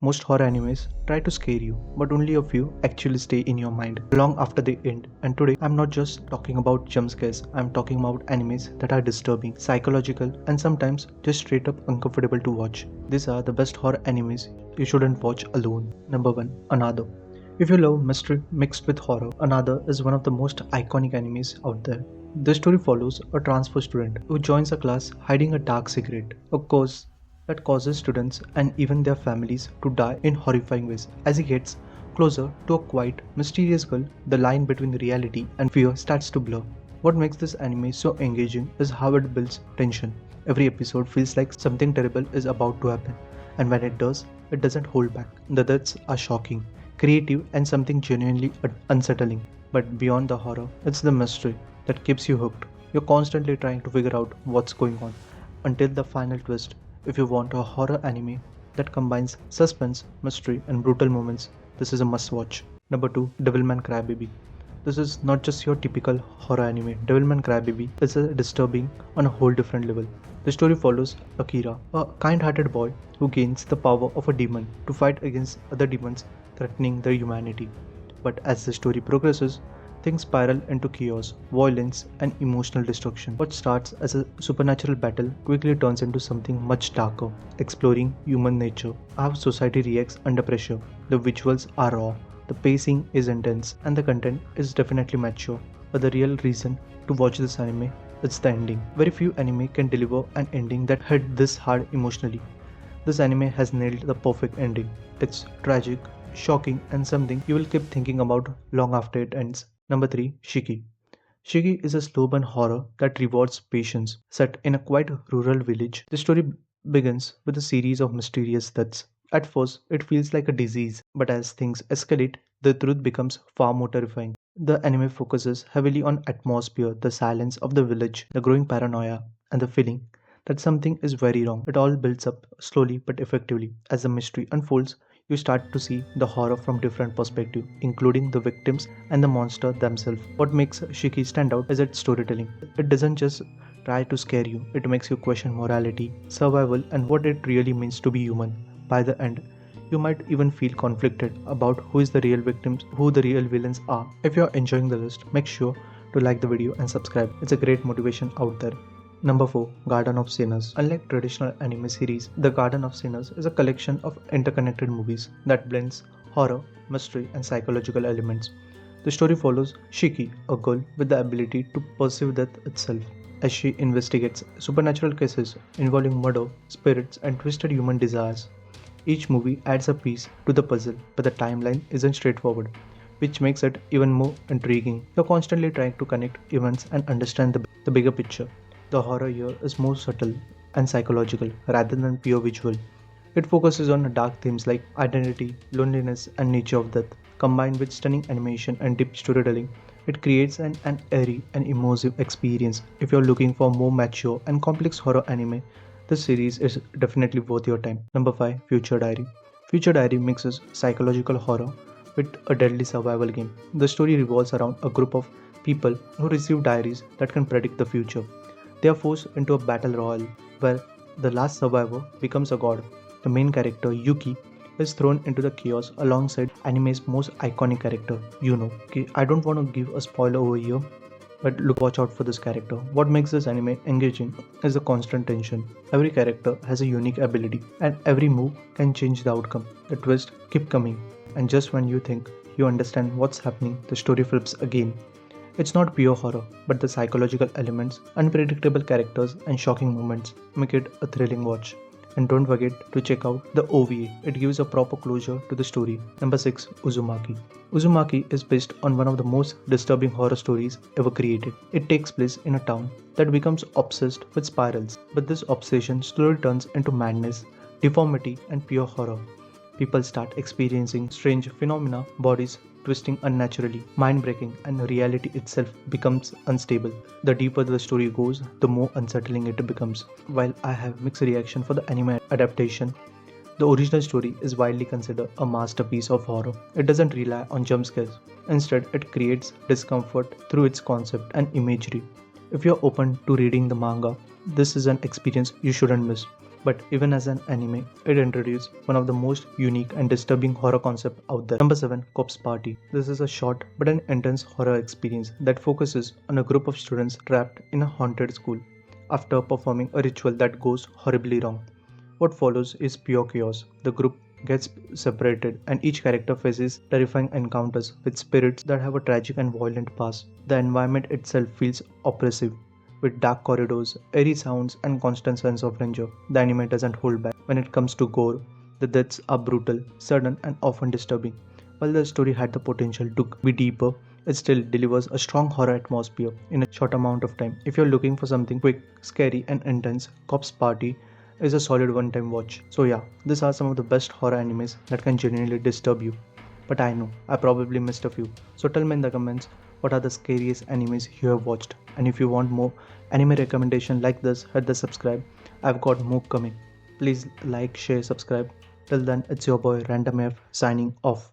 Most horror animes try to scare you, but only a few actually stay in your mind long after they end. And today, I'm not just talking about jump scares, I'm talking about animes that are disturbing, psychological, and sometimes just straight up uncomfortable to watch. These are the best horror animes you shouldn't watch alone. Number 1. Another. If you love mystery mixed with horror, Another is one of the most iconic animes out there. The story follows a transfer student who joins a class hiding a dark secret, a cause that causes students and even their families to die in horrifying ways. As he gets closer to a quiet, mysterious girl, the line between reality and fear starts to blur. What makes this anime so engaging is how it builds tension. Every episode feels like something terrible is about to happen, and when it does, it doesn't hold back. The deaths are shocking, creative, and something genuinely unsettling. But beyond the horror, it's the mystery that keeps you hooked. You're constantly trying to figure out what's going on until the final twist. If you want a horror anime that combines suspense, mystery, and brutal moments, this is a must watch. Number 2. Devilman Crybaby. This is not just your typical horror anime. Devilman Crybaby is a disturbing on a whole different level. The story follows Akira, a kind-hearted boy who gains the power of a demon to fight against other demons threatening their humanity. But as the story progresses, things spiral into chaos, violence, and emotional destruction. What starts as a supernatural battle quickly turns into something much darker, exploring human nature, how society reacts under pressure. The visuals are raw, the pacing is intense, and the content is definitely mature. But the real reason to watch this anime is the ending. Very few anime can deliver an ending that hit this hard emotionally. This anime has nailed the perfect ending. It's tragic, shocking, and something you will keep thinking about long after it ends. Number 3. Shiki. Shiki is a slow burn horror that rewards patience. Set in a quite rural village, the story begins with a series of mysterious deaths. At first, it feels like a disease, but as things escalate, the truth becomes far more terrifying. The anime focuses heavily on atmosphere, the silence of the village, the growing paranoia, and the feeling that something is very wrong. It all builds up slowly but effectively. As the mystery unfolds, you start to see the horror from different perspectives, including the victims and the monster themselves. What makes Shiki stand out is its storytelling. It doesn't just try to scare you, it makes you question morality, survival, and what it really means to be human. By the end, you might even feel conflicted about who is the real victims, who the real villains are. If you're enjoying the list, make sure to like the video and subscribe. It's a great motivation out there. Number 4. Garden of Sinners. Unlike traditional anime series, The Garden of Sinners is a collection of interconnected movies that blends horror, mystery, and psychological elements. The story follows Shiki, a girl with the ability to perceive death itself, as she investigates supernatural cases involving murder, spirits, and twisted human desires. Each movie adds a piece to the puzzle, but the timeline isn't straightforward, which makes it even more intriguing. You're constantly trying to connect events and understand the bigger picture. The horror here is more subtle and psychological rather than pure visual. It focuses on dark themes like identity, loneliness, and nature of death. Combined with stunning animation and deep storytelling, it creates an airy and immersive experience. If you're looking for more mature and complex horror anime, this series is definitely worth your time. Number 5. Future Diary. Future Diary mixes psychological horror with a deadly survival game. The story revolves around a group of people who receive diaries that can predict the future. They are forced into a battle royal where the last survivor becomes a god. The main character, Yuki, is thrown into the chaos alongside anime's most iconic character, Yuno. Okay, I don't want to give a spoiler over here, but watch out for this character. What makes this anime engaging is the constant tension. Every character has a unique ability, and every move can change the outcome. The twists keep coming, and just when you think you understand what's happening, the story flips again. It's not pure horror, but the psychological elements, unpredictable characters, and shocking moments make it a thrilling watch. And don't forget to check out the OVA, it gives a proper closure to the story. Number 6. Uzumaki. Uzumaki is based on one of the most disturbing horror stories ever created. It takes place in a town that becomes obsessed with spirals, but this obsession slowly turns into madness, deformity, and pure horror. People start experiencing strange phenomena, bodies twisting unnaturally, mind-breaking, and reality itself becomes unstable. The deeper the story goes, the more unsettling it becomes. While I have mixed reaction for the anime adaptation, the original story is widely considered a masterpiece of horror. It doesn't rely on jump scares. Instead, it creates discomfort through its concept and imagery. If you're open to reading the manga, this is an experience you shouldn't miss. But even as an anime, it introduced one of the most unique and disturbing horror concepts out there. Number 7, Corpse Party. This is a short but an intense horror experience that focuses on a group of students trapped in a haunted school after performing a ritual that goes horribly wrong. What follows is pure chaos. The group gets separated, and each character faces terrifying encounters with spirits that have a tragic and violent past. The environment itself feels oppressive, with dark corridors, eerie sounds, and constant sense of danger. The anime doesn't hold back. When it comes to gore, the deaths are brutal, sudden, and often disturbing. While the story had the potential to be deeper, it still delivers a strong horror atmosphere in a short amount of time. If you're looking for something quick, scary, and intense, Corpse Party is a solid one-time watch. So yeah, these are some of the best horror animes that can genuinely disturb you. But I know, I probably missed a few. So tell me in the comments what are the scariest animes you have watched. And if you want more anime recommendation like this, hit the subscribe. I've got more coming. Please like, share, subscribe. Till then, it's your boy Random F signing off.